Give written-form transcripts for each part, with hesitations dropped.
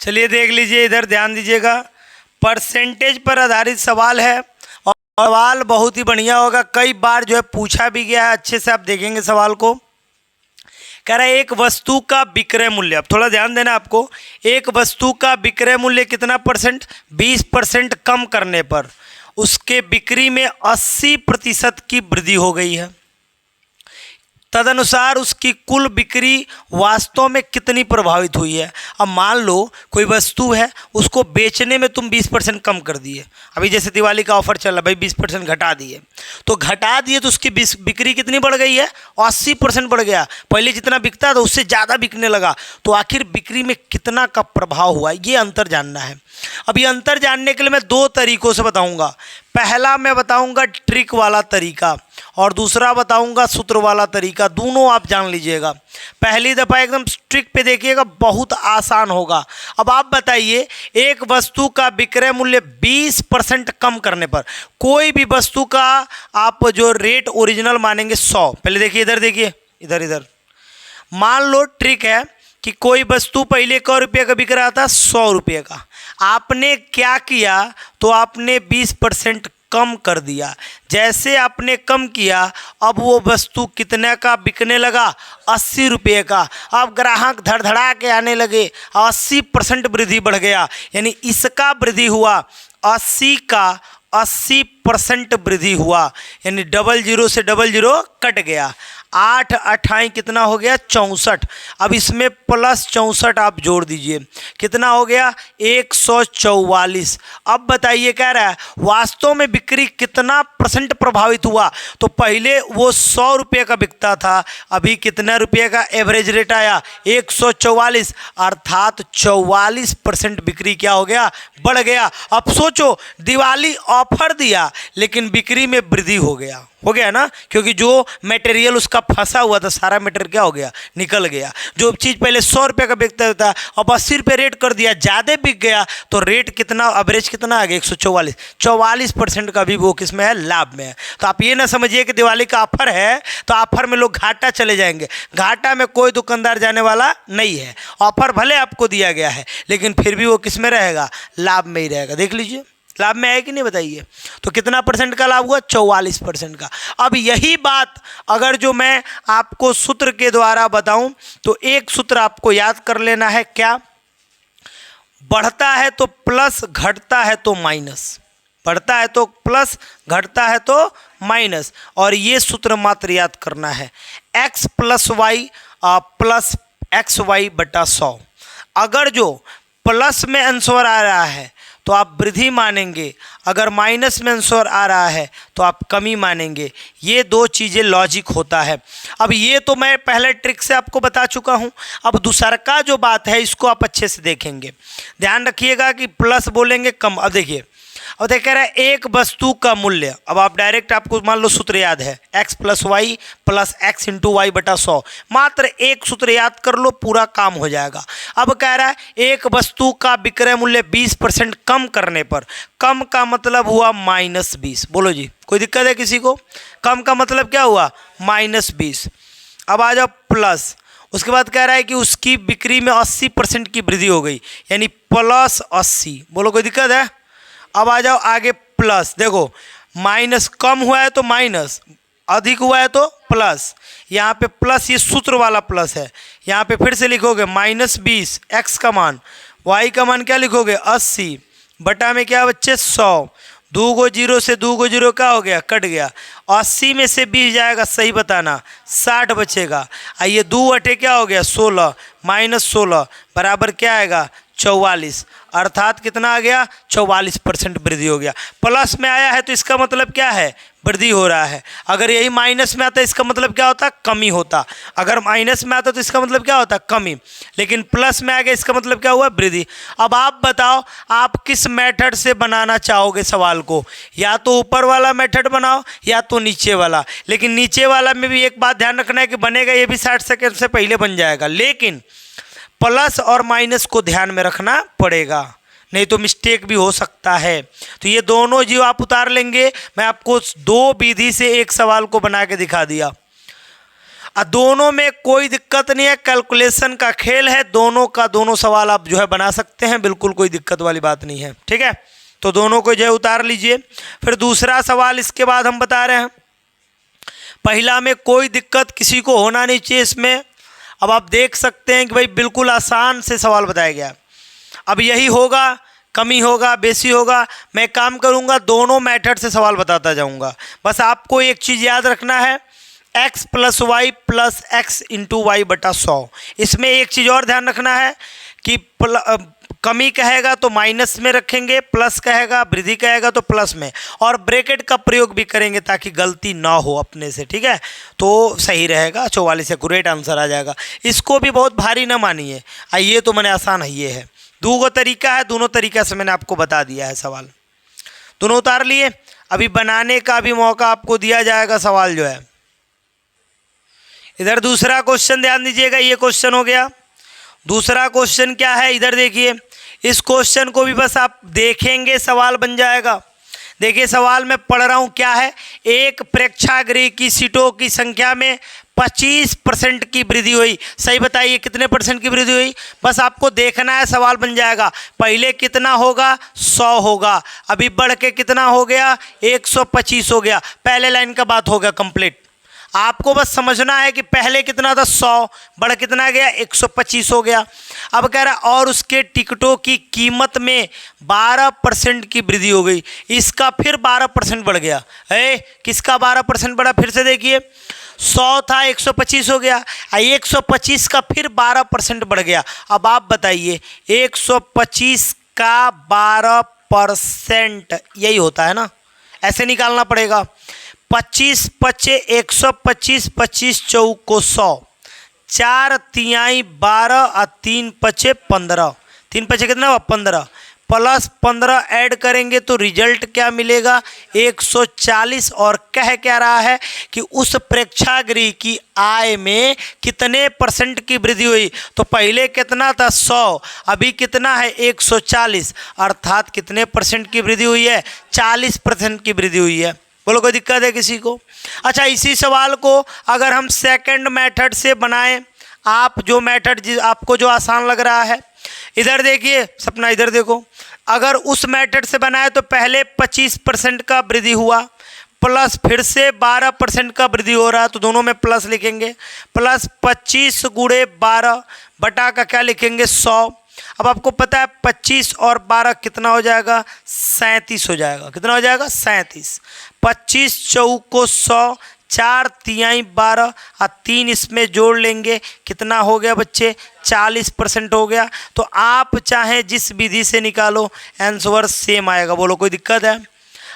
चलिए देख लीजिए, इधर ध्यान दीजिएगा। परसेंटेज पर आधारित सवाल है और सवाल बहुत ही बढ़िया होगा। कई बार जो है पूछा भी गया है, अच्छे से आप देखेंगे सवाल को। कह रहा है एक वस्तु का विक्रय मूल्य, अब थोड़ा ध्यान देना आपको, एक वस्तु का विक्रय मूल्य कितना परसेंट, 20% कम करने पर उसके बिक्री में 80% की वृद्धि हो गई है। तदनुसार उसकी कुल बिक्री वास्तव में कितनी प्रभावित हुई है। अब मान लो कोई वस्तु है, उसको बेचने में तुम 20% कम कर दिए। अभी जैसे दिवाली का ऑफर चल रहा है भाई, 20% घटा दिए, तो घटा दिए तो उसकी बिक्री कितनी बढ़ गई है, 80% बढ़ गया। पहले जितना बिकता था उससे ज़्यादा बिकने लगा, तो आखिर बिक्री में कितना का प्रभाव हुआ, ये अंतर जानना है। अब ये अंतर जानने के लिए मैं दो तरीकों से बताऊंगा। पहला मैं बताऊंगा ट्रिक वाला तरीका और दूसरा बताऊंगा सूत्र वाला तरीका। दोनों आप जान लीजिएगा। पहली दफ़ा एकदम ट्रिक पे देखिएगा, बहुत आसान होगा। अब आप बताइए, एक वस्तु का विक्रय मूल्य 20% कम करने पर, कोई भी वस्तु का आप जो रेट ओरिजिनल मानेंगे 100, पहले देखिए इधर, देखिए इधर इधर, मान लो ट्रिक है कि कोई वस्तु पहले क रुपये का बिक रहा था, 100 रुपये का। आपने क्या किया, तो आपने 20% कम कर दिया। जैसे आपने कम किया, अब वो वस्तु कितने का बिकने लगा, 80 रुपये का। अब ग्राहक धड़धड़ा के आने लगे, 80% वृद्धि बढ़ गया। यानी इसका वृद्धि हुआ, 80 का 80% वृद्धि हुआ, यानी 00 से 00 कट गया। 8 अठाई कितना हो गया, 64। अब इसमें प्लस 64 आप जोड़ दीजिए, कितना हो गया, 144। अब बताइए, कह रहा है वास्तव में बिक्री कितना परसेंट प्रभावित हुआ। तो पहले वो 100 रुपये का बिकता था, अभी कितना रुपये का एवरेज रेट आया, 144, अर्थात 44% बिक्री क्या हो गया, बढ़ गया। अब सोचो, दिवाली ऑफर दिया लेकिन बिक्री में वृद्धि हो गया ना, क्योंकि जो मटेरियल उसका फंसा हुआ था सारा मटेरियल क्या हो गया, निकल गया। जो चीज़ पहले 100 रुपये का बिकता था, अब 80 रुपये रेट कर दिया, ज़्यादा बिक गया, तो रेट कितना, एवरेज कितना आ गया, 144। 44% का भी वो किस में है, लाभ में है। तो आप ये ना समझिए कि दिवाली का ऑफर है तो ऑफर में लोग घाटा चले जाएंगे। घाटा में कोई दुकानदार जाने वाला नहीं है। ऑफर भले आपको दिया गया है लेकिन फिर भी वो किस में रहेगा, लाभ में ही रहेगा। देख लीजिए लाभ में है कि नहीं, बताइए। तो कितना परसेंट का लाभ हुआ, 44% का। अब यही बात अगर जो मैं आपको सूत्र के द्वारा बताऊं, तो एक सूत्र आपको याद कर लेना है, क्या, बढ़ता है तो प्लस, घटता है तो माइनस। बढ़ता है तो प्लस, घटता है तो माइनस। और ये सूत्र मात्र याद करना है, x plus y plus x y बटा 100। अगर जो प्लस में आंसर आ रहा है तो आप वृद्धि मानेंगे, अगर माइनस में आंसर आ रहा है तो आप कमी मानेंगे। ये दो चीज़ें लॉजिक होता है। अब ये तो मैं पहले ट्रिक से आपको बता चुका हूँ। अब दूसरा का जो बात है इसको आप अच्छे से देखेंगे, ध्यान रखिएगा कि प्लस बोलेंगे कम। अब देखिए, अब देख कह रहा है एक वस्तु का मूल्य, अब आप डायरेक्ट, आपको मान लो सूत्र याद है, x plus y plus x into y बटा 100। मात्र एक सूत्र याद कर लो, पूरा काम हो जाएगा। अब कह रहा है एक वस्तु का विक्रय मूल्य 20% कम करने पर, कम का मतलब हुआ -20। बोलो जी, कोई दिक्कत है किसी को? कम का मतलब क्या हुआ, -20। अब आ जाओ प्लस, उसके बाद कह रहा है कि उसकी बिक्री में 80% की वृद्धि हो गई, यानी प्लस 80। बोलो कोई दिक्कत है? अब आ जाओ आगे प्लस, देखो माइनस कम हुआ है तो माइनस, अधिक हुआ है तो प्लस। यहाँ पे प्लस, ये सूत्र वाला प्लस है। यहाँ पे फिर से लिखोगे -20, x का मान, y का मान क्या लिखोगे, 80 बटा में क्या बच्चे 100। 2 को 0 से 2 को 0 क्या हो गया, कट गया। 80 में से 20 जाएगा, सही बताना, 60 बचेगा। आइए 2 अटे क्या हो गया, 16 -16 बराबर क्या आएगा, 44। अर्थात कितना आ गया, 44% वृद्धि हो गया। प्लस में आया है तो इसका मतलब क्या है, वृद्धि हो रहा है। अगर यही माइनस में आता इसका मतलब क्या होता, कमी होता। अगर माइनस में आता तो इसका मतलब क्या होता, कमी। लेकिन प्लस में आ गया, इसका मतलब क्या हुआ, वृद्धि। अब आप बताओ, आप किस मेथड से बनाना चाहोगे सवाल को, या तो ऊपर वाला मेथड बनाओ या तो नीचे वाला। लेकिन नीचे वाला में भी एक बात ध्यान रखना है कि बनेगा ये भी 60 सेकेंड से पहले बन जाएगा, लेकिन प्लस और माइनस को ध्यान में रखना पड़ेगा, नहीं तो मिस्टेक भी हो सकता है। तो ये दोनों जो आप उतार लेंगे, मैं आपको 2 विधि से एक सवाल को बना के दिखा दिया। दोनों में कोई दिक्कत नहीं है, कैलकुलेशन का खेल है, दोनों का दोनों सवाल आप जो है बना सकते हैं, बिल्कुल कोई दिक्कत वाली बात नहीं है। ठीक है, तो दोनों को जो है उतार लीजिए। फिर दूसरा सवाल इसके बाद हम बता रहे हैं। पहला में कोई दिक्कत किसी को होना नहीं चाहिए इसमें। अब आप देख सकते हैं कि भाई बिल्कुल आसान से सवाल बताया गया। अब यही होगा, कमी होगा, बेसी होगा, मैं काम करूंगा दोनों मेथड से सवाल बताता जाऊंगा। बस आपको एक चीज़ याद रखना है, x plus y plus x into y बटा 100। इसमें एक चीज़ और ध्यान रखना है कि कमी कहेगा तो माइनस में रखेंगे, प्लस कहेगा, वृद्धि कहेगा तो प्लस में, और ब्रैकेट का प्रयोग भी करेंगे ताकि गलती ना हो अपने से। ठीक है, तो सही रहेगा, 44 एक्यूरेट आंसर आ जाएगा। इसको भी बहुत भारी ना मानिए, ये तो मैंने आसान है, ये है। दो तरीका है, दोनों तरीका से मैंने आपको बता दिया है। सवाल दोनों उतार लिए, अभी बनाने का भी मौका आपको दिया जाएगा। सवाल जो है इधर दूसरा क्वेश्चन ध्यान दीजिएगा, ये क्वेश्चन हो गया। दूसरा क्वेश्चन क्या है, इधर देखिए। इस क्वेश्चन को भी बस आप देखेंगे, सवाल बन जाएगा। देखिए सवाल मैं पढ़ रहा हूँ, क्या है, एक प्रेक्षागृह की सीटों की संख्या में 25% की वृद्धि हुई। सही बताइए कितने परसेंट की वृद्धि हुई, बस आपको देखना है, सवाल बन जाएगा। पहले कितना होगा, 100 होगा, अभी बढ़ के कितना हो गया, 125 हो गया। पहले लाइन का बात हो गया कंप्लीट। आपको बस समझना है कि पहले कितना था, 100, बढ़ कितना गया, 125 हो गया। अब कह रहा और उसके टिकटों की कीमत में 12% की वृद्धि हो गई। इसका फिर 12% बढ़ गया है। किसका 12% बढ़ा, फिर से देखिए, 100 था 125 हो गया, 125 का फिर 12% बढ़ गया। अब आप बताइए 125 का 12% यही होता है ना, ऐसे निकालना पड़ेगा। 25 पचे 125, 25 चौको 100, 4 तिहाई 12 और 3 पचे 15, 3 पचे कितना, 15, प्लस 15 ऐड करेंगे तो रिजल्ट क्या मिलेगा, 140। और कह क्या रहा है कि उस प्रेक्षागृह की आय में कितने परसेंट की वृद्धि हुई। तो पहले कितना था, 100, अभी कितना है, 140, अर्थात कितने परसेंट की वृद्धि हुई है, 40% की वृद्धि हुई है। बोलो कोई दिक्कत है किसी को। अच्छा, इसी सवाल को अगर हम सेकंड मेथड से बनाएं, आप जो मेथड आपको जो आसान लग रहा है, इधर देखिए सपना, इधर देखो, अगर उस मेथड से बनाए तो पहले 25% का वृद्धि हुआ, प्लस फिर से 12% का वृद्धि हो रहा है, तो दोनों में प्लस लिखेंगे, प्लस 25 गुणे 12 बटा का क्या लिखेंगे, 100। अब आपको पता है 25 और 12 कितना हो जाएगा, 37 हो जाएगा। कितना हो जाएगा, 37। 25 चौको 100, 4 तिहाई 12 और 3 इसमें जोड़ लेंगे, कितना हो गया बच्चे, 40% हो गया। तो आप चाहे जिस विधि से निकालो आंसर सेम आएगा। बोलो कोई दिक्कत है।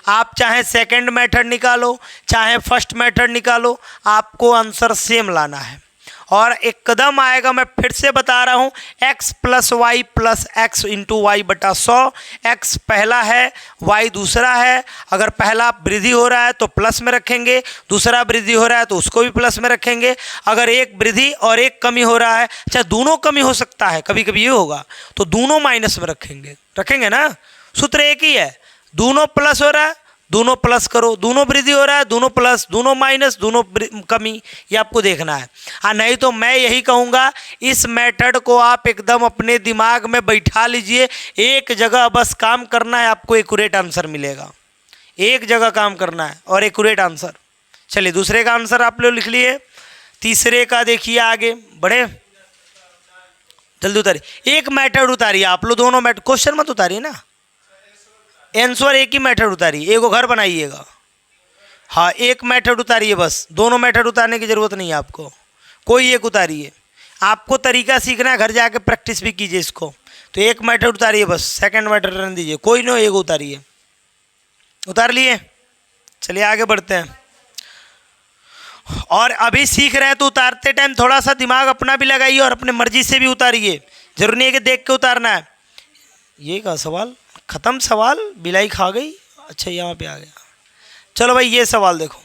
आप चाहे सेकंड मेथड निकालो, चाहे फर्स्ट मेथड निकालो, आपको आंसर सेम लाना है और एकदम आएगा। मैं फिर से बता रहा हूँ, x plus y plus x into y बटा 100। x पहला है, y दूसरा है। अगर पहला वृद्धि हो रहा है तो प्लस में रखेंगे, दूसरा वृद्धि हो रहा है तो उसको भी प्लस में रखेंगे। अगर एक वृद्धि और एक कमी हो रहा है, चाहे दोनों कमी हो सकता है, कभी कभी ये होगा, तो दोनों माइनस में रखेंगे ना। सूत्र एक ही है, दोनों प्लस हो रहा है दोनों प्लस करो, दोनों वृद्धि हो रहा है दोनों प्लस, दोनों माइनस, दोनों कमी, ये आपको देखना है। हाँ, नहीं तो मैं यही कहूँगा, इस मेथड को आप एकदम अपने दिमाग में बैठा लीजिए। एक जगह बस काम करना है, आपको एक्यूरेट आंसर मिलेगा। एक जगह काम करना है और एक्यूरेट आंसर। चलिए दूसरे का आंसर आप लोग लिख लिए, तीसरे का देखिए, आगे बढ़े, जल्दी उतारिए। एक मेथड उतारिए आप लोग, दोनों मेथड, क्वेश्चन मत उतारिए ना, आंसर एक ही मेथड उतारिए, एगो घर बनाइएगा। हाँ, एक मेथड उतारिए बस, दोनों मेथड उतारने की ज़रूरत नहीं है आपको, कोई एक उतारिए। आपको तरीका सीखना है, घर जाके प्रैक्टिस भी कीजिए इसको। तो एक मेथड उतारिए बस, सेकंड मेथड रहने दीजिए, कोई ना एक उतारिए। उतार लिए, चलिए आगे बढ़ते हैं। और अभी सीख रहे हैं तो उतारते टाइम थोड़ा सा दिमाग अपना भी लगाइए और अपने मर्जी से भी उतारिए, जरूरी नहीं है कि देख के उतारना है। ये का सवाल खत्म, सवाल बिलाई खा गई। अच्छा, यहाँ पे आ गया। चलो भाई, ये सवाल देखो,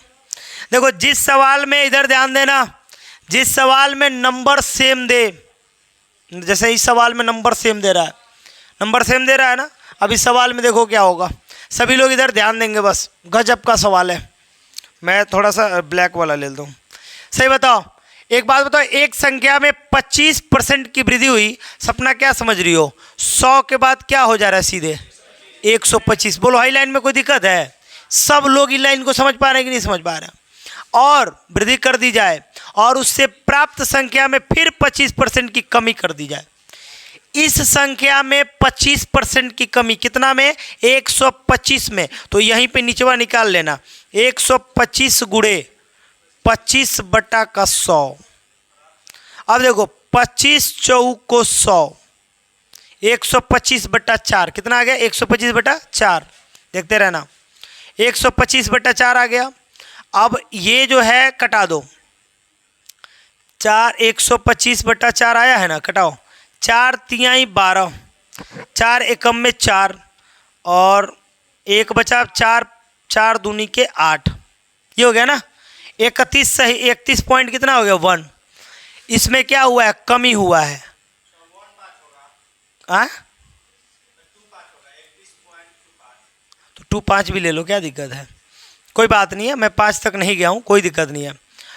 देखो जिस सवाल में, इधर ध्यान देना, जिस सवाल में नंबर सेम दे, जैसे इस सवाल में नंबर सेम दे रहा है, नंबर सेम दे रहा है ना। अब इस सवाल में देखो क्या होगा, सभी लोग इधर ध्यान देंगे, बस गजब का सवाल है। मैं थोड़ा सा ब्लैक वाला ले लेता हूँ। सही बताओ, एक बात बताओ, एक संख्या में 25% की वृद्धि हुई, सपना क्या समझ रही हो? 100 के बाद क्या हो जा रहा है सीधे? 125। बोलो हाई लाइन में कोई दिक्कत है? सब लोग इन लाइन को समझ पा रहे हैं कि नहीं समझ पा रहे हैं? और वृद्धि कर दी जाए और उससे प्राप्त संख्या में फिर 25% की कमी कर दी जाए। इस संख्या में 25% की कमी कितना में? 125 में। तो यहीं पे निचवा निकाल लेना, 125 गुणे 25 बटा का 100। अब देखो 25 चौक को 100, 125 बटा 4 कितना आ गया? 125 बटा 4। देखते रहना, 125 बटा 4 आ गया। अब ये जो है कटा दो, 4 125 बटा 4 आया है ना, कटाओ। 4 तिहाई 12, 4 एकम में 4 और 1 बचा 4, 4 दूनी के 8। ये हो गया ना? 31 सही, 31 पॉइंट कितना हो गया? 1। इसमें क्या हुआ है? कमी हुआ है। हाँ तो 25 भी ले लो, क्या दिक्कत है? कोई बात नहीं है, मैं 5 तक नहीं गया हूँ, कोई दिक्कत नहीं है।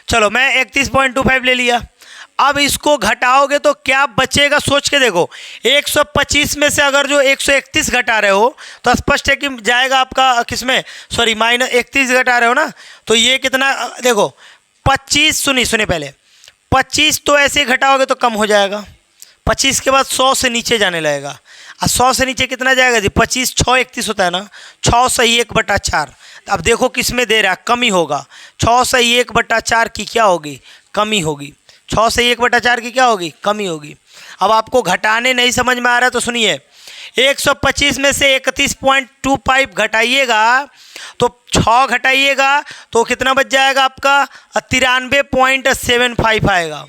चलो मैं 31.25 ले लिया। अब इसको घटाओगे तो क्या बचेगा? सोच के देखो, 125 में से अगर जो 131 घटा रहे हो तो स्पष्ट है कि जाएगा आपका किसमें? सॉरी -31 घटा रहे हो ना, तो ये कितना? देखो 25, सुनिए पहले, 25 तो ऐसे ही घटाओगे तो कम हो जाएगा। 25 के बाद 100 से नीचे जाने लगेगा। और 100 से नीचे कितना जाएगा जी? 25 6 31 होता है ना, 6 सही 1 बटा 4। अब देखो किस में दे रहा है? कमी होगा। 6 सही 1 बटा 4 की क्या होगी? कमी होगी। 6 से 1 बटा 4 की क्या होगी? कमी होगी। अब आपको घटाने नहीं समझ में आ रहा तो सुनिए, 125 में से 31.25 घटाइएगा तो 6 घटाइएगा तो कितना बच जाएगा आपका? 93.75 आएगा।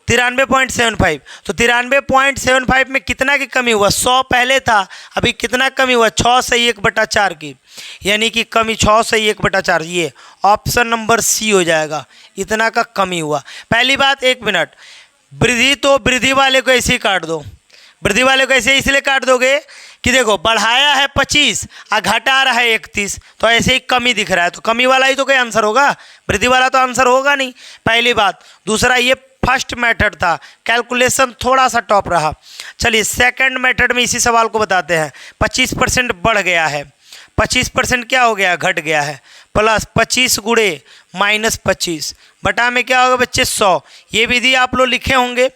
93.75। तो 93.75 में कितना की कमी हुआ? 100 पहले था, अभी कितना कमी हुआ? 6 से 1 बटा 4 की, यानी कि कमी 6 से 1 बटा 4। ये ऑप्शन नंबर सी हो जाएगा, इतना का कमी हुआ। पहली बात, 1 मिनट, वृद्धि तो वृद्धि वाले को ऐसे ही काट दो। वृद्धि वाले को ऐसे इसलिए काट दोगे कि देखो बढ़ाया है 25 और घटा रहा है 31, तो ऐसे ही कमी दिख रहा है, तो कमी वाला ही तो कोई आंसर होगा, वृद्धि वाला तो आंसर होगा नहीं। पहली बात। दूसरा, ये फर्स्ट मेथड था, कैलकुलेशन थोड़ा सा टॉप रहा। चलिए सेकंड मेथड में इसी सवाल को बताते हैं। 25% बढ़ गया है, 25% क्या हो गया? घट गया है। प्लस 25 गुणे -25 बटा में क्या होगा बच्चे? 100। ये विधि आप लोग लिखे होंगे,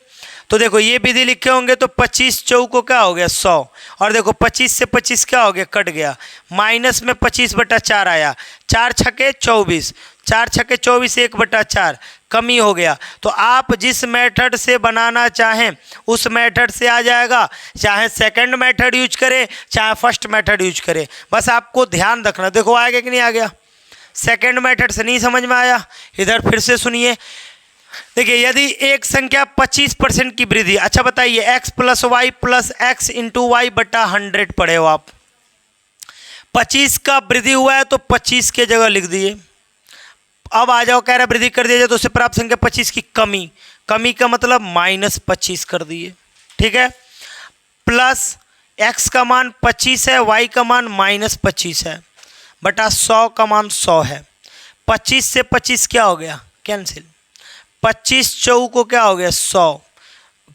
तो देखो ये विधि लिखे होंगे तो 25 चौक को क्या हो गया? 100। और देखो 25 से 25 क्या हो गया? कट गया। माइनस में 25 बटा 4 आया, 4 छके 24, 4 छके 24, 1 बटा 4 कमी हो गया। तो आप जिस मेथड से बनाना चाहें उस मेथड से आ जाएगा, चाहे सेकंड मेथड यूज करें चाहे फर्स्ट मेथड यूज करें, बस आपको ध्यान रखना। देखो आएगा कि नहीं आ गया? सेकंड मेथड से नहीं समझ में आया, इधर फिर से सुनिए। देखिए यदि एक संख्या 25% की वृद्धि, अच्छा बताइए, x plus y plus x into y बटा 100 पढ़े हो आप। 25 का वृद्धि हुआ है तो 25 के जगह लिख दिए। अब आ जाओ, कह रहा वृद्धि कर दिया जाए तो उससे प्राप्त संख्या 25 की कमी, कमी का मतलब -25 कर दिए, ठीक है। प्लस x का मान 25 है, y का मान -25 है, बटा 100 का मान 100 है। 25 से 25 क्या हो गया? कैंसिल। 25 चौक को क्या हो गया? 100।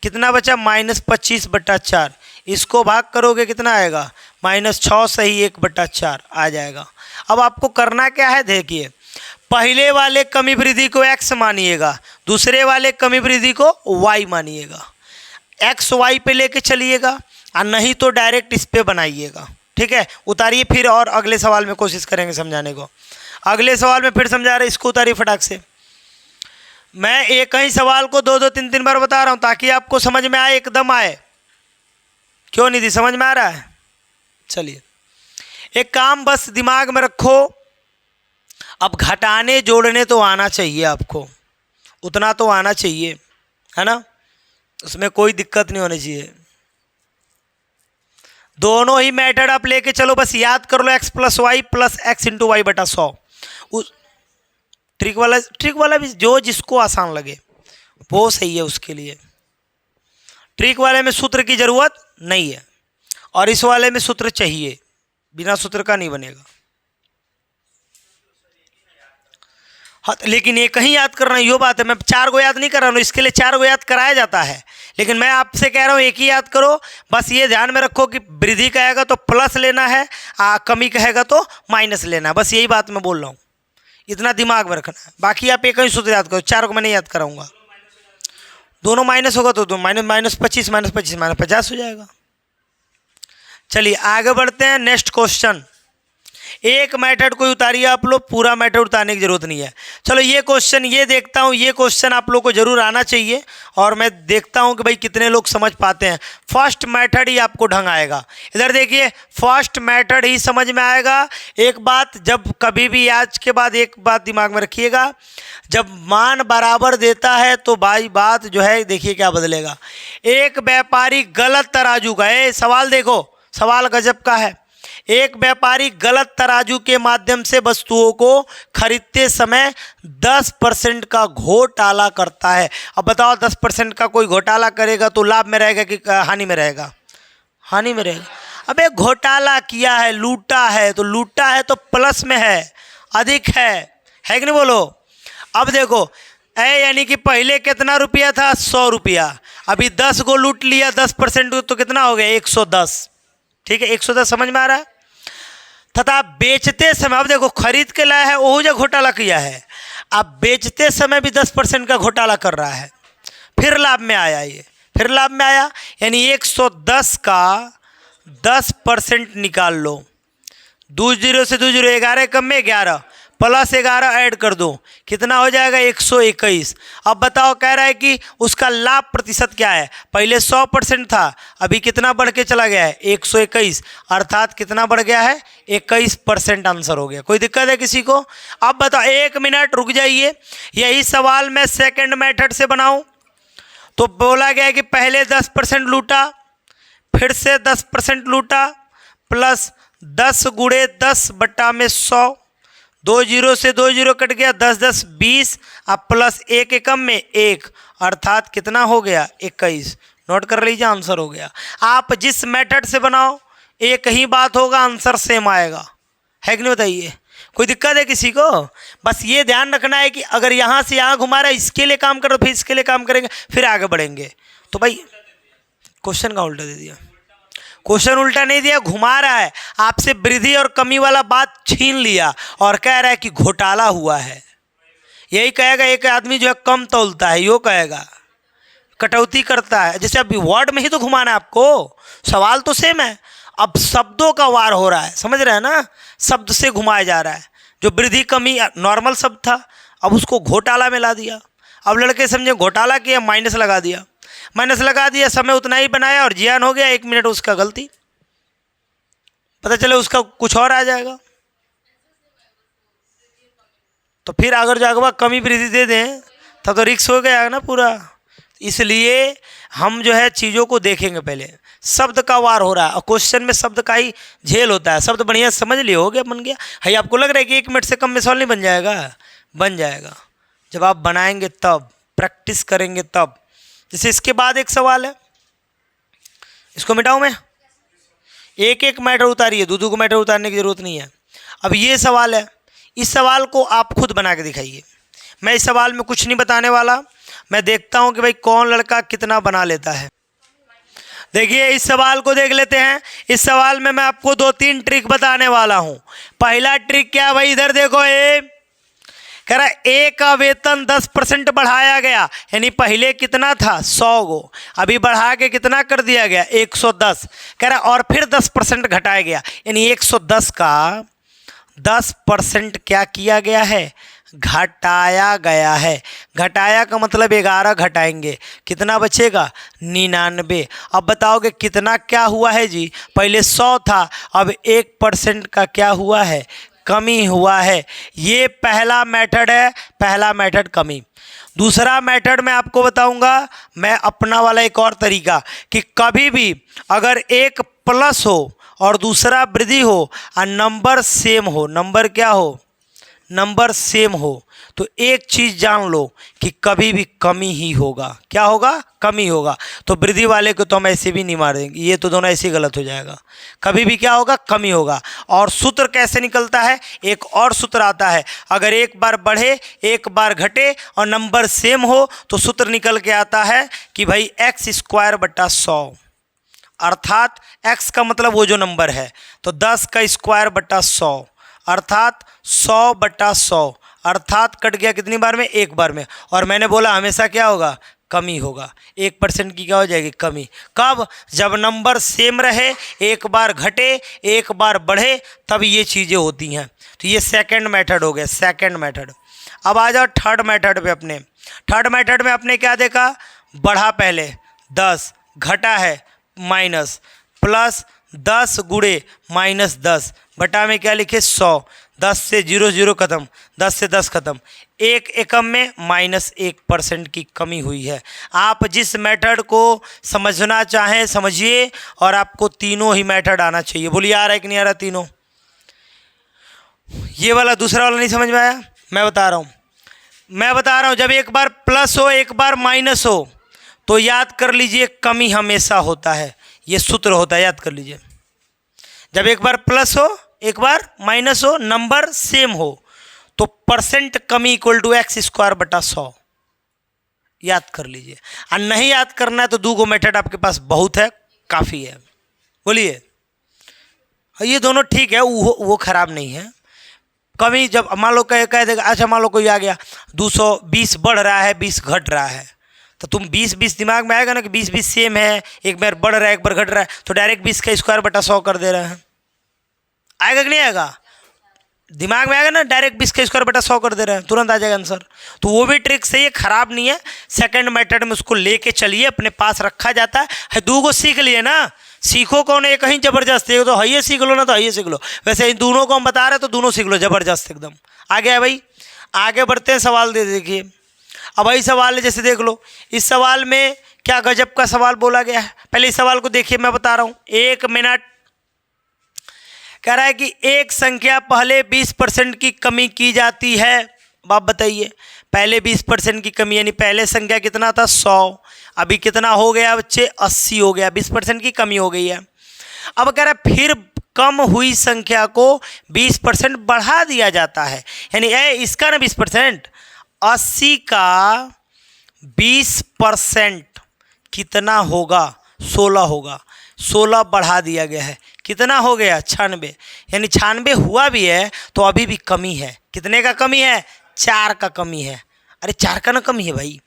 कितना बचा? -25 बटा 4। इसको भाग करोगे कितना आएगा? -6 सही 1 बटा 4 आ जाएगा। अब आपको करना क्या है? देखिए, पहले वाले कमी वृद्धि को x मानिएगा, दूसरे वाले कमी वृद्धि को y मानिएगा। x y पे लेके चलिएगा और नहीं तो डायरेक्ट इस पे बनाइएगा, ठीक है। उतारिए फिर और अगले सवाल में कोशिश करेंगे समझाने को। अगले सवाल में फिर समझा रहे, इसको उतारिए फटाक से। मैं एक ही सवाल को 2-2 3-3 बार बता रहा हूं ताकि आपको समझ में आए, एकदम आए। क्यों निधि, समझ में आ रहा है? चलिए एक काम बस दिमाग में रखो, अब घटाने जोड़ने तो आना चाहिए आपको, उतना तो आना चाहिए, है ना, उसमें कोई दिक्कत नहीं होनी चाहिए। दोनों ही मेथड आप लेके चलो, बस याद कर लो x plus y plus x into y बटा 100। उस ट्रिक वाला भी जो जिसको आसान लगे वो सही है उसके लिए। ट्रिक वाले में सूत्र की जरूरत नहीं है और इस वाले में सूत्र चाहिए, बिना सूत्र का नहीं बनेगा। हाँ, लेकिन एक ही याद करना यो बात है, मैं 4 गो याद नहीं कर रहा हूँ, इसके लिए 4 गो याद कराया जाता है, लेकिन मैं आपसे कह रहा हूँ एक ही याद करो। बस ये ध्यान में रखो कि वृद्धि कहेगा तो प्लस लेना है, कमी कहेगा तो माइनस लेना है, बस यही बात मैं बोल रहा हूँ, इतना दिमाग में रखना है। बाकी आप एक ही सूत्र याद करो, 4 को मैं नहीं याद कराऊंगा। दोनों माइनस होगा तो माइनस 25 माइनस 25 माइनस 50 हो जाएगा। चलिए आगे बढ़ते हैं। नेक्स्ट क्वेश्चन, एक मेथड कोई उतारिए आप लोग, पूरा मेथड उतारने की जरूरत नहीं है। चलो ये क्वेश्चन ये देखता हूँ, ये क्वेश्चन आप लोग को जरूर आना चाहिए और मैं देखता हूँ कि भाई कितने लोग समझ पाते हैं। फर्स्ट मेथड ही आपको ढंग आएगा। इधर देखिए, फर्स्ट मेथड ही समझ में आएगा। एक बात, जब कभी भी आज के बाद एक बात दिमाग में रखिएगा, जब मान बराबर देता है तो भाई बात जो है देखिए क्या बदलेगा। एक व्यापारी गलत तराजू का, सवाल देखो, सवाल गजब का है। एक व्यापारी गलत तराजू के माध्यम से वस्तुओं को खरीदते समय 10% का घोटाला करता है। अब बताओ 10% का कोई घोटाला करेगा तो लाभ में रहेगा कि हानि में रहेगा? हानि में रहेगा। अबे घोटाला किया है, लूटा है, तो लूटा है तो प्लस में है, अधिक है कि नहीं बोलो। अब देखो यानी कि पहले कितना रुपया था? 100 रुपया। अभी 10 को लूट लिया 10% तो कितना हो गया? 110। ठीक है, 110 समझ में आ रहा है। तथा बेचते समय, अब देखो खरीद के लाया है वो जो घोटाला किया है, अब बेचते समय भी 10% का घोटाला कर रहा है, फिर लाभ में आया, ये फिर लाभ में आया, यानी 110 का 10% निकाल लो। 2 जीरो से 2 जीरो, 11 कम में 11 प्लस 11 ऐड कर दो, कितना हो जाएगा? 121। अब बताओ, कह रहा है कि उसका लाभ प्रतिशत क्या है? पहले 100% था, अभी कितना बढ़ के चला गया है? 121, अर्थात कितना बढ़ गया है? 21% आंसर हो गया। कोई दिक्कत है किसी को? अब बताओ, 1 मिनट रुक जाइए, यही सवाल मैं सेकंड मेथड से बनाऊं तो बोला गया है कि पहले 10% लूटा, फिर से 10% लूटा, प्लस 10 गुणे 10 बट्टा में 100, 2 जीरो से 2 जीरो कट गया, 10 10 20, अब प्लस 1 एकम में 1, अर्थात कितना हो गया? 21। नोट कर लीजिए, आंसर हो गया। आप जिस मेथड से बनाओ एक ही बात होगा, आंसर सेम आएगा, है कि नहीं बताइए? कोई दिक्कत है किसी को? बस ये ध्यान रखना है कि अगर यहाँ से यहाँ घुमा रहा है, इसके लिए काम करो, फिर इसके लिए काम करेंगे, फिर आगे बढ़ेंगे। तो भाई क्वेश्चन का उल्टा दे दिया, क्वेश्चन उल्टा नहीं दिया, घुमा रहा है, आपसे वृद्धि और कमी वाला बात छीन लिया और कह रहा है कि घोटाला हुआ है। यही कहेगा एक आदमी जो है कम तौलता है, यो कहेगा कटौती करता है। जैसे अभी वर्ड में ही तो घुमाना है आपको, सवाल तो सेम है, अब शब्दों का वार हो रहा है, समझ रहे हैं ना? शब्द से घुमाया जा रहा है। जो वृद्धि कमी नॉर्मल शब्द था, अब उसको घोटाला में ला दिया। अब लड़के समझे घोटाला किया, माइनस लगा दिया, माइनस लगा दिया, समय उतना ही बनाया और जियान हो गया। 1 मिनट उसका गलती, पता चले उसका कुछ और आ जाएगा, तो फिर अगर जो अगवा कमी वृद्धि दे दें तब तो रिक्स हो गया ना पूरा। इसलिए हम जो है चीज़ों को देखेंगे, पहले शब्द का वार हो रहा है और क्वेश्चन में शब्द का ही झेल होता है। शब्द बढ़िया समझ लिए, हो गया, बन गया है। आपको लग रहा है कि 1 मिनट से कम में सवाल नहीं बन जाएगा? बन जाएगा जब आप बनाएंगे, तब प्रैक्टिस करेंगे तब। जैसे इसके बाद एक सवाल है, इसको मिटाऊं मैं? एक एक मैटर उतारिए, दो को मैटर उतारने की जरूरत नहीं है। अब ये सवाल है, इस सवाल को आप खुद बना के दिखाइए। मैं इस सवाल में कुछ नहीं बताने वाला, मैं देखता हूं कि भाई कौन लड़का कितना बना लेता है। देखिए इस सवाल को देख लेते हैं। इस सवाल में मैं आपको 2-3 ट्रिक बताने वाला हूं। पहला ट्रिक क्या भाई? इधर देखो, कह रहा ए का वेतन 10% बढ़ाया गया, यानी पहले कितना था? 100 गो, अभी बढ़ा के कितना कर दिया गया? 110। कह रहा और फिर 10% घटाया गया, यानी 110 का 10% क्या किया गया है? घटाया गया है। घटाया का मतलब 11 घटाएंगे, कितना बचेगा? 99। अब बताओगे कितना क्या हुआ है जी? पहले 100 था, अब 1% का क्या हुआ है? कमी हुआ है। ये पहला मेथड है, पहला मेथड कमी। दूसरा मेथड मैं आपको बताऊंगा, मैं अपना वाला एक और तरीका, कि कभी भी अगर एक प्लस हो और दूसरा वृद्धि हो और नंबर सेम हो, नंबर क्या हो? नंबर सेम हो, तो एक चीज जान लो कि कभी भी कमी ही होगा। क्या होगा? कमी होगा। तो वृद्धि वाले को तो हम ऐसे भी नहीं मार देंगे, ये तो दोनों ऐसे ही गलत हो जाएगा। कभी भी क्या होगा? कमी होगा। और सूत्र कैसे निकलता है? एक और सूत्र आता है, अगर एक बार बढ़े एक बार घटे और नंबर सेम हो तो सूत्र निकल के आता है कि भाई x² / 100, अर्थात x का मतलब वो जो नंबर है, तो 10 का स्क्वायर बटा 100 अर्थात 100/100, अर्थात कट गया कितनी बार में? एक बार में। और मैंने बोला हमेशा क्या होगा? कमी होगा। 1% की क्या हो जाएगी? कमी। कब? जब नंबर सेम रहे, एक बार घटे एक बार बढ़े, तब ये चीज़ें होती हैं। तो ये सेकंड मेथड हो गया, सेकंड मेथड। अब आ जाओ थर्ड मेथड पे अपने। थर्ड मेथड में अपने क्या देखा? बढ़ा पहले 10, घटा है माइनस, प्लस 10 गुणे -10 बटा में क्या लिखे? 100। 10 से 0 0 खत्म, 10 से 10 खत्म, एक एकम में -1% की कमी हुई है। आप जिस मेथड को समझना चाहें समझिए, और आपको तीनों ही मेथड आना चाहिए। बोलिए आ रहा है कि नहीं आ रहा? तीनों। ये वाला दूसरा वाला नहीं समझ में आया? मैं बता रहा हूँ, जब एक बार प्लस हो एक बार माइनस हो तो याद कर लीजिए कमी हमेशा होता है। ये सूत्र होता है, याद कर लीजिए। जब एक बार प्लस हो एक बार माइनस हो, नंबर सेम हो, तो परसेंट कमी = x²/100। याद कर लीजिए। और नहीं याद करना है तो दो मेथड आपके पास बहुत है, काफ़ी है। बोलिए। ये दोनों ठीक है, वो खराब नहीं है। कमी जब मान लो कह देगा, अच्छा मान लो कोई आ गया 220 बढ़ रहा है 20 घट रहा है, तो तुम 20 दिमाग में आएगा ना कि 20 सेम है, एक बार बढ़ रहा है एक बार घट रहा है, तो डायरेक्ट 20 का स्क्वायर/100 कर दे रहे हैं। आएगा कि नहीं आएगा? दिमाग में आएगा ना, डायरेक्ट 20 का स्क्वायर/100 कर दे रहे हैं, तुरंत आ जाएगा आंसर। तो वो भी ट्रिक सही है, खराब नहीं है। सेकंड मेथड में उसको लेके चलिए, अपने पास रखा जाता है। दूगो सीख लिए ना, सीखो कौन है कहीं जबरदस्त, एक तो है सीख लो ना तो है सीख लो। वैसे इन दोनों को हम बता रहे हैं तो दोनों सीख लो जबरदस्त एकदम। आगे है भाई, आगे बढ़ते हैं। सवाल दे देखिए। अब वही सवाल है, जैसे देख लो इस सवाल में क्या गजब का सवाल बोला गया है। पहले इस सवाल को देखिए, मैं बता रहा हूँ। 1 मिनट। कह रहा है कि एक संख्या पहले 20% की कमी की जाती है। आप बताइए, पहले 20% की कमी, यानी पहले संख्या कितना था? 100। अभी कितना हो गया बच्चे? 80 हो गया। 20% की कमी हो गई है। अब कह रहा है फिर कम हुई संख्या को 20% बढ़ा दिया जाता है, यानी इसका ना 20%, 80 का 20% कितना होगा? 16 होगा। 16 बढ़ा दिया गया है, कितना हो गया? 96। यानी 96 हुआ भी है तो अभी भी कमी है। कितने का कमी है? 4 का कमी है। अरे 4 का ना कमी है भाई।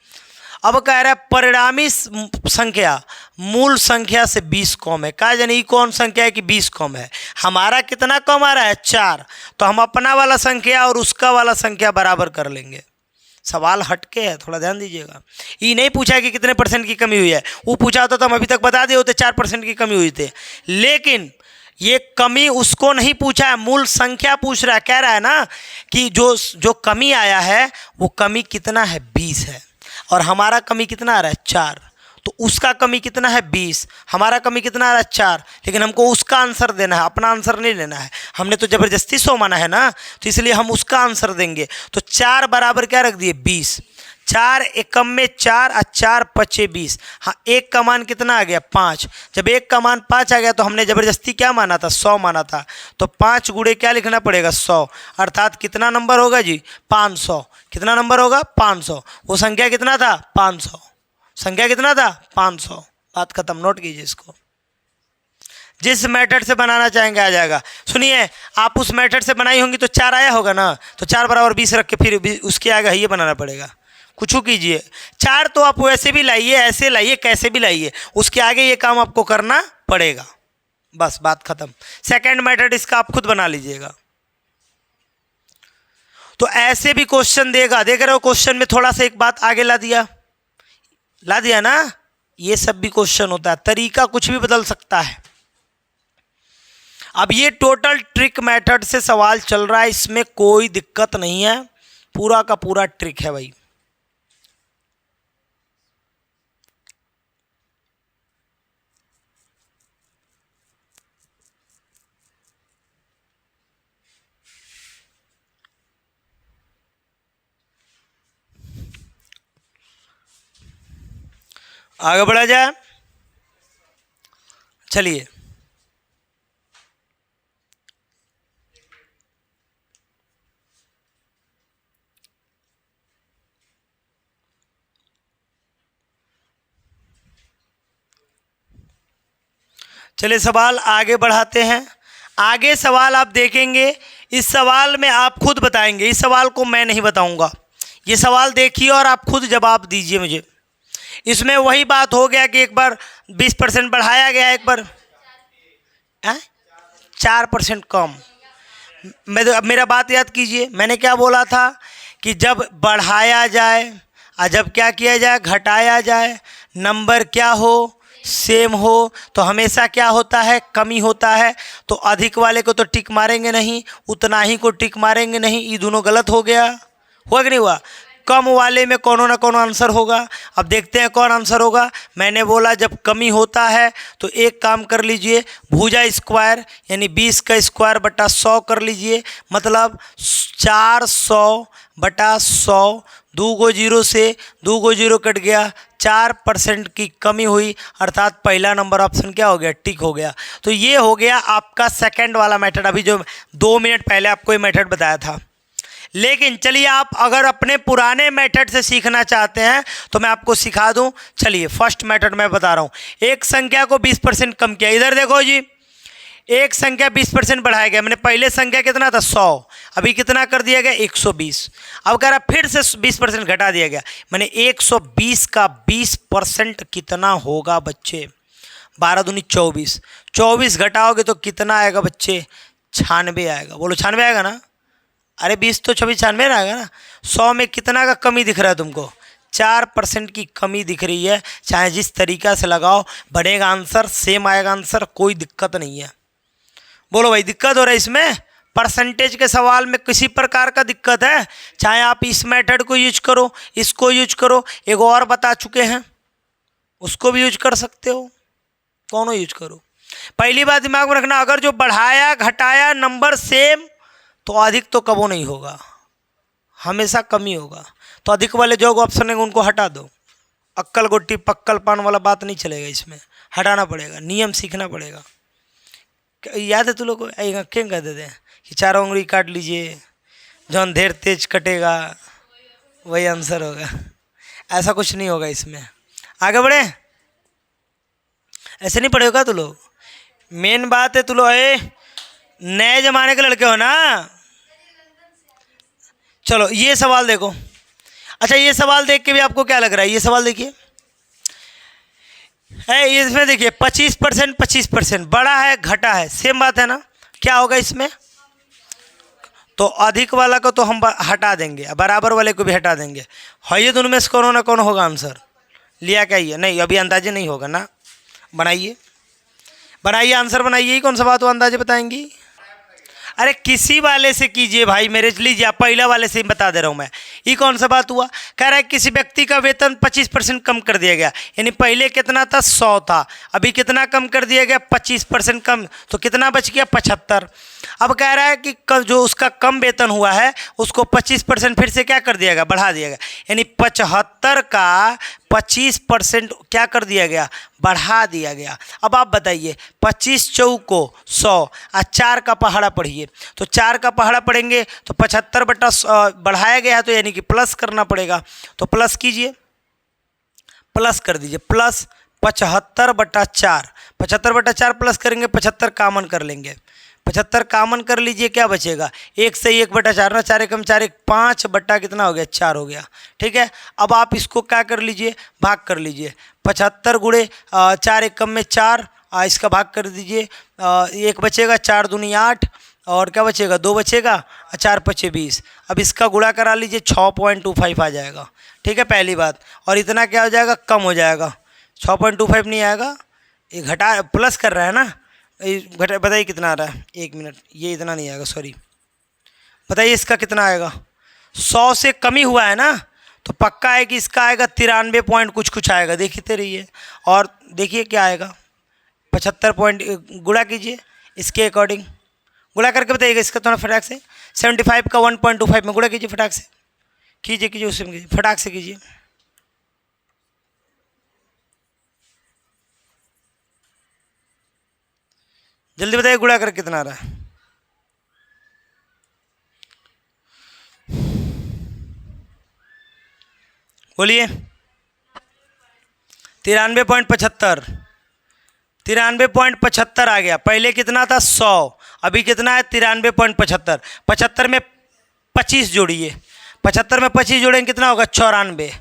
अब कह रहा है परिणामी संख्या मूल संख्या से 20 कम है। कहा जाने कौन संख्या है कि 20 कम है? हमारा कितना कम आ रहा है? 4। तो हम अपना वाला संख्या और उसका वाला संख्या बराबर कर लेंगे। सवाल हटके है, थोड़ा ध्यान दीजिएगा। ये नहीं पूछा कि कितने % की कमी हुई है, वो पूछा होता तो हम अभी तक बता दिए होते 4% की कमी हुई थी। लेकिन ये कमी उसको नहीं पूछा है, मूल संख्या पूछ रहा है। कह रहा है ना कि जो कमी आया है वो कमी कितना है? 20 है। और हमारा कमी कितना आ रहा है? 4। तो उसका कमी कितना है? 20। हमारा कमी कितना आ रहा है? 4। लेकिन हमको उसका आंसर देना है, अपना आंसर नहीं लेना है। हमने तो ज़बरदस्ती 100 माना है ना, तो इसलिए हम उसका आंसर देंगे। तो 4 बराबर क्या रख दिए? 20। 4 एकम में 4 और 4 पचे 20। हाँ, एक का मान कितना आ गया? 5। जब एक का मान 5 आ गया तो हमने ज़बरदस्ती क्या माना था? 100 माना था। तो 5 गुणे क्या लिखना पड़ेगा? 100। अर्थात कितना नंबर होगा जी? 500। कितना नंबर होगा? 500। वो संख्या कितना था? 500। संख्या कितना था? 500। बात खत्म। नोट कीजिए इसको। जिस मेथड से बनाना चाहेंगे आ जाएगा। सुनिए, आप उस मेथड से बनाई होंगी तो 4 आया होगा ना, तो 4 बराबर 20 रख के फिर उसके आगे ये बनाना पड़ेगा। कुछ कीजिए। 4 तो आप वैसे भी लाइए, ऐसे लाइए, कैसे भी लाइए, उसके आगे ये काम आपको करना पड़ेगा। बस बात खत्म। सेकंड मेथड इसका आप खुद बना लीजिएगा। तो ऐसे भी क्वेश्चन देगा। देख रहे हो क्वेश्चन में थोड़ा सा एक बात आगे ला दिया ना। ये सब भी क्वेश्चन होता है, तरीका कुछ भी बदल सकता है। अब ये टोटल ट्रिक मेथड से सवाल चल रहा है, इसमें कोई दिक्कत नहीं है, पूरा का पूरा ट्रिक है भाई। आगे बढ़ा जाए, चलिए। चलिए सवाल आगे बढ़ाते हैं। आगे सवाल आप देखेंगे, इस सवाल में आप खुद बताएंगे, इस सवाल को मैं नहीं बताऊंगा। ये सवाल देखिए और आप खुद जवाब दीजिए मुझे। इसमें वही बात हो गया कि एक बार 20% बढ़ाया गया, एक बार 4% कम। मेरा बात याद कीजिए, मैंने क्या बोला था कि जब बढ़ाया जाए और जब क्या किया जाए, घटाया जाए, नंबर क्या हो, सेम हो, तो हमेशा क्या होता है, कमी होता है। तो अधिक वाले को तो टिक मारेंगे नहीं, उतना ही को टिक मारेंगे नहीं, ये दोनों गलत हो गया। हुआ कि नहीं हुआ? कम वाले में कोनो ना कोनो आंसर होगा। अब देखते हैं कौन आंसर होगा। मैंने बोला जब कमी होता है तो एक काम कर लीजिए, भुजा स्क्वायर यानी 20 का स्क्वायर बटा 100 कर लीजिए, मतलब 400 बटा 100, 2 को 0 से 2 को 0 कट गया, 4% की कमी हुई, अर्थात पहला नंबर ऑप्शन क्या हो गया, टिक हो गया। तो ये हो गया आपका सेकंड वाला मेथड, अभी जो 2 मिनट पहले आपको ये मेथड बताया था। लेकिन चलिए, आप अगर अपने पुराने मेथड से सीखना चाहते हैं तो मैं आपको सिखा दूं। चलिए फर्स्ट मेथड मैं बता रहा हूं। एक संख्या को 20% कम किया, इधर देखो जी, एक संख्या 20% बढ़ाया गया। मैंने पहले संख्या कितना था, 100, अभी कितना कर दिया गया, 120। अब कह रहा फिर से 20% घटा दिया गया, मैंने 120 का 20% कितना होगा बच्चे, 12 दूनी 24, 24 घटाओगे तो कितना आएगा बच्चे, 96 आएगा। बोलो 96 आएगा ना? अरे 20 तो 26 96 आएगा ना। 100 में कितना का कमी दिख रहा है तुमको, 4% की कमी दिख रही है। चाहे जिस तरीका से लगाओ बढ़ेगा आंसर, सेम आएगा आंसर, कोई दिक्कत नहीं है। बोलो भाई दिक्कत हो रहा है इसमें? परसेंटेज के सवाल में किसी प्रकार का दिक्कत है? चाहे आप इस मेथड को यूज करो, इसको यूज करो, एक और बता चुके हैं उसको भी यूज कर सकते हो, दोनों यूज करो। पहली बात दिमाग में रखना, अगर जो बढ़ाया घटाया नंबर सेम तो अधिक तो कबो नहीं होगा, हमेशा कमी होगा। तो अधिक वाले जो ऑप्शन है उनको हटा दो। अक्कल गोटी पक्कल पान वाला बात नहीं चलेगा, इसमें हटाना पड़ेगा, नियम सीखना पड़ेगा। याद है तू लोग को क्यों कह देते हैं कि 4 उंगली काट लीजिए, जौन देर तेज कटेगा वही आंसर होगा। ऐसा कुछ नहीं होगा इसमें। आगे बढ़े, ऐसे नहीं पढ़ेगा तू लोग। मेन बात है तू लोग नए जमाने के लड़के हो ना। चलो ये सवाल देखो। अच्छा ये सवाल देख के भी आपको क्या लग रहा है, ये सवाल देखिए है, इसमें देखिए 25% 25% बड़ा है घटा है, सेम बात है ना। क्या होगा इसमें, तो अधिक वाला को तो हम हटा देंगे, बराबर वाले को भी हटा देंगे। है ये दोनों में से कौन ना कौन होगा आंसर? लिया क्या ये? नहीं अभी अंदाजे नहीं होगा ना। बनाइए बनाइए आंसर बनाइए, ही कौन सा बात हो अंदाजे बताएंगी? अरे किसी वाले से कीजिए भाई, मेरे लीजिए आप पहला वाले से ही बता दे रहा हूँ मैं। ये कौन सा बात हुआ? कह रहा है किसी व्यक्ति का वेतन 25% कम कर दिया गया, यानी पहले कितना था, 100 था, अभी कितना कम कर दिया गया, 25% कम, तो कितना बच गया, 75। अब कह रहा है कि जो उसका कम वेतन हुआ है उसको 25% फिर से क्या कर दिया गया, बढ़ा दिया गया, यानी 75 का 25% क्या कर दिया गया, बढ़ा दिया गया। अब आप बताइए 25 चौको 100 और 4 का पहाड़ा पढ़िए, तो 4 का पहाड़ा पढ़ेंगे तो 75 बटा बढ़ाया गया है तो यानी कि प्लस करना पड़ेगा। तो प्लस कीजिए, प्लस कर दीजिए, प्लस 75 बटा 4, 75 बटा 4 प्लस करेंगे, 75 कामन कर लेंगे, 75 कामन कर लीजिए, क्या बचेगा, 1 से 1 बटा 4 ना, 4 एकम 4 1 5 बटा कितना हो गया, 4 हो गया। ठीक है, अब आप इसको क्या कर लीजिए, भाग कर लीजिए, 75 गुणे 4 एकम में 4, इसका भाग कर दीजिए, 1 बचेगा, 4 दूनी 8 और क्या बचेगा, 2 बचेगा, 4 पचे 20। अब इसका गुणा करा लीजिए, 6.25 आ जाएगा। ठीक है पहली बात, और इतना क्या हो जाएगा, कम हो जाएगा, 6.25 नहीं आएगा, ये घटा प्लस कर रहा है ना, घटा बताइए कितना आ रहा है, 1 मिनट, ये इतना नहीं आएगा, सॉरी बताइए इसका कितना आएगा, 100 से कमी हुआ है ना, तो पक्का है कि इसका आएगा 93 पॉइंट कुछ आएगा, देखते रहिए। और देखिए क्या आएगा, 75 पॉइंट गुणा कीजिए इसके अकॉर्डिंग, गुणा करके बताइएगा इसका थोड़ा फटाक से, 75 का 1.25 में गुणा कीजिए, फटाक से कीजिए, उसमें कीजिए, फटाक से कीजिए। जल्दी बताइए गुणा कर कितना आ रहा है। बोलिए। 93.75, 93.75 आ गया। पहले कितना था 100, अभी कितना है 93.75। 75 में 25 जोड़िए, 75 में 25 जोड़ेंगे कितना होगा 94,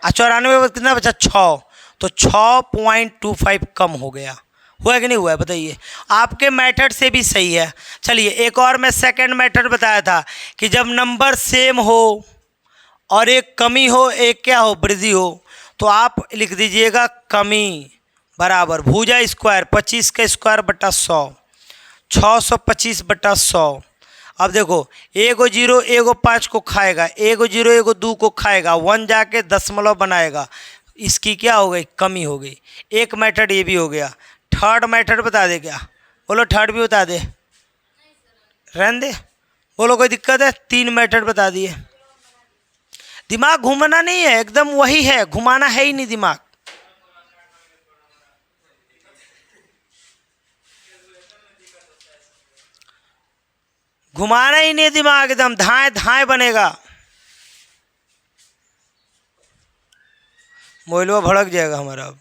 और 94 में कितना बचा 6, तो 6.25 कम हो गया। हुआ कि नहीं हुआ है बताइए। आपके मेथड से भी सही है। चलिए एक और मैं सेकंड मेथड बताया था कि जब नंबर सेम हो और एक कमी हो एक क्या हो वृद्धि हो, तो आप लिख दीजिएगा कमी बराबर भुजा स्क्वायर 25 का स्क्वायर बटा 100, 625 बटा 100। अब देखो एगो जीरो एगो 5 को खाएगा, एगो जीरो एगो 2 को खाएगा, 1 जाके दशमलव बनाएगा, इसकी क्या हो गई कमी हो गई। एक मेथड ये भी हो गया। थर्ड मेथड बता दे क्या? बोलो थर्ड भी बता दे, रहने दे, बोलो कोई दिक्कत है? 3 मेथड बता दिए। दिमाग घूमना नहीं है, एकदम वही है, घुमाना है ही नहीं दिमाग। घुमाना ही नहीं दिमाग, एकदम धाए धाए बनेगा। मोबाइलवा भड़क जाएगा हमारा अब।